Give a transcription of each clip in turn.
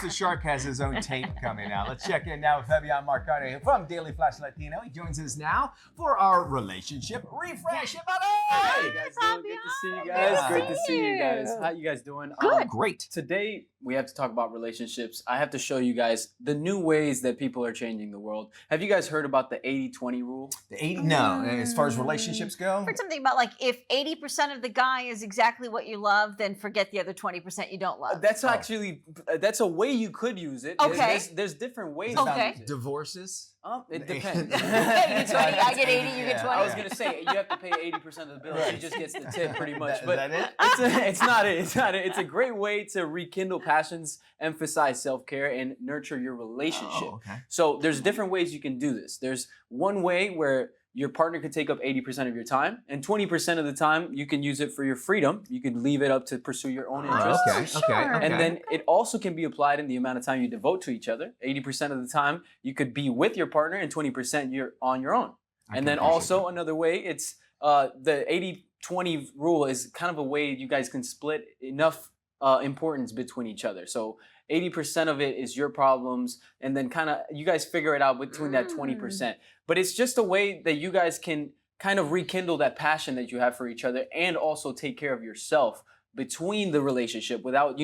the shark has his own tape coming out. Let's check in now with Fabian Marcano from Daily Flash Latino. He joins us now for our relationship refresh. How you guys doing? Good to see you guys. Great to see you guys. How you guys doing? Good. Great. Today, we have to talk about relationships. I have to show you guys the new ways that people are changing the world. Have you guys heard about the 80-20 rule? The 80? No. As far as relationships go? I heard something about like if 80% of the guy is exactly what you love, then forget the other 20% you don't love. That's actually, that's a way you could use it. Okay. There's different ways Okay. to use it. Divorces? It depends. You get 20, I get 80, you get 20. I was gonna say you have to pay 80% of the bill. She just gets the tip, pretty much. Is But that it? it's not it. It's not it. It's a great way to rekindle passions, emphasize self-care, and nurture your relationship. Oh, okay. So there's different ways you can do this. There's one way where your partner could take up 80% of your time, and 20% of the time you can use it for your freedom. You could leave it up to pursue your own interests. Okay. Sure. And then it also can be applied in the amount of time you devote to each other. 80% of the time you could be with your partner, and 20% you're on your own. And then also another way, it's the 80-20 rule is kind of a way you guys can split enough importance between each other. So 80% of it is your problems, and then kind of you guys figure it out between that 20%. But it's just a way that you guys can kind of rekindle that passion that you have for each other, and also take care of yourself between the relationship without,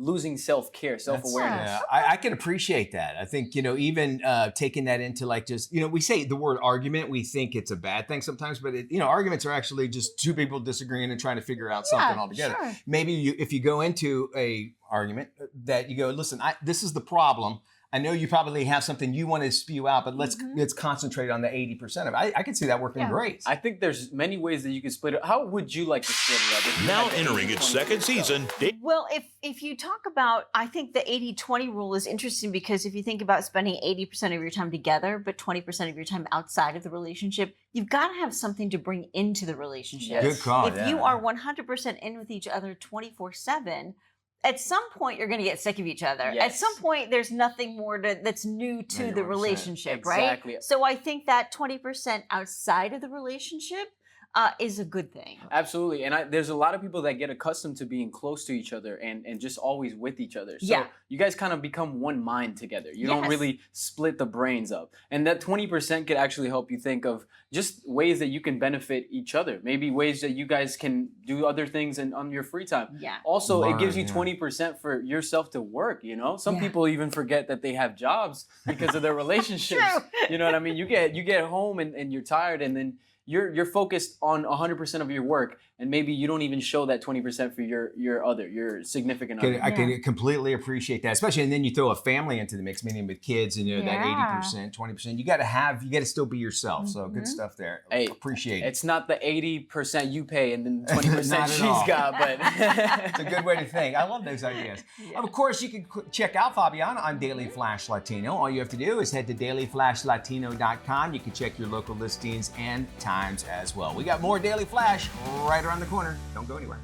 losing self-care, self-awareness. Yeah, I can appreciate that. I think, even taking that into like just, we say the word argument, we think it's a bad thing sometimes, but arguments are actually just two people disagreeing and trying to figure out something altogether. Sure. Maybe if you go into a argument that you go, listen, this is the problem. I know you probably have something you want to spew out, but let's concentrate on the 80% of it. I can see that working great. I think there's many ways that you can split it. How would you like to split it up? If you Now had to entering do its one? second season, Well, if you talk about, I think the 80-20 rule is interesting because if you think about spending 80% of your time together, but 20% of your time outside of the relationship, you've got to have something to bring into the relationship. Yes. Good call. If you are 100% in with each other 24/7, at some point you're going to get sick of each other. At Yes. some point there's nothing more that's new to the 100%. relationship, Exactly. right? So I think that 20% outside of the relationship is a good thing. Absolutely. And there's a lot of people that get accustomed to being close to each other and just always with each other. So Yeah. you guys kind of become one mind together. You don't Yes. really split the brains up. And that 20% could actually help you think of just ways that you can benefit each other. Maybe ways that you guys can do other things on your free time. Yeah. Also, it gives you Learn, yeah. 20% for yourself to work, Some Yeah. people even forget that they have jobs because of their relationships. True. You know what I mean? You get home and you're tired, and then you're focused on 100% of your work, and maybe you don't even show that 20% for your significant other. I can completely appreciate that, especially, and then you throw a family into the mix, meaning with kids, and that Yeah. 80%, 20%. You got to still be yourself. So good stuff there. Hey, Appreciate it. It's not the 80% you pay and then 20% Not at she's all. got, but It's a good way to think. I love those ideas. Of course, you can check out Fabian on Daily Flash Latino. All you have to do is head to dailyflashlatino.com. You can check your local listings and times as well. We got more Daily Flash right around the corner. Don't go anywhere.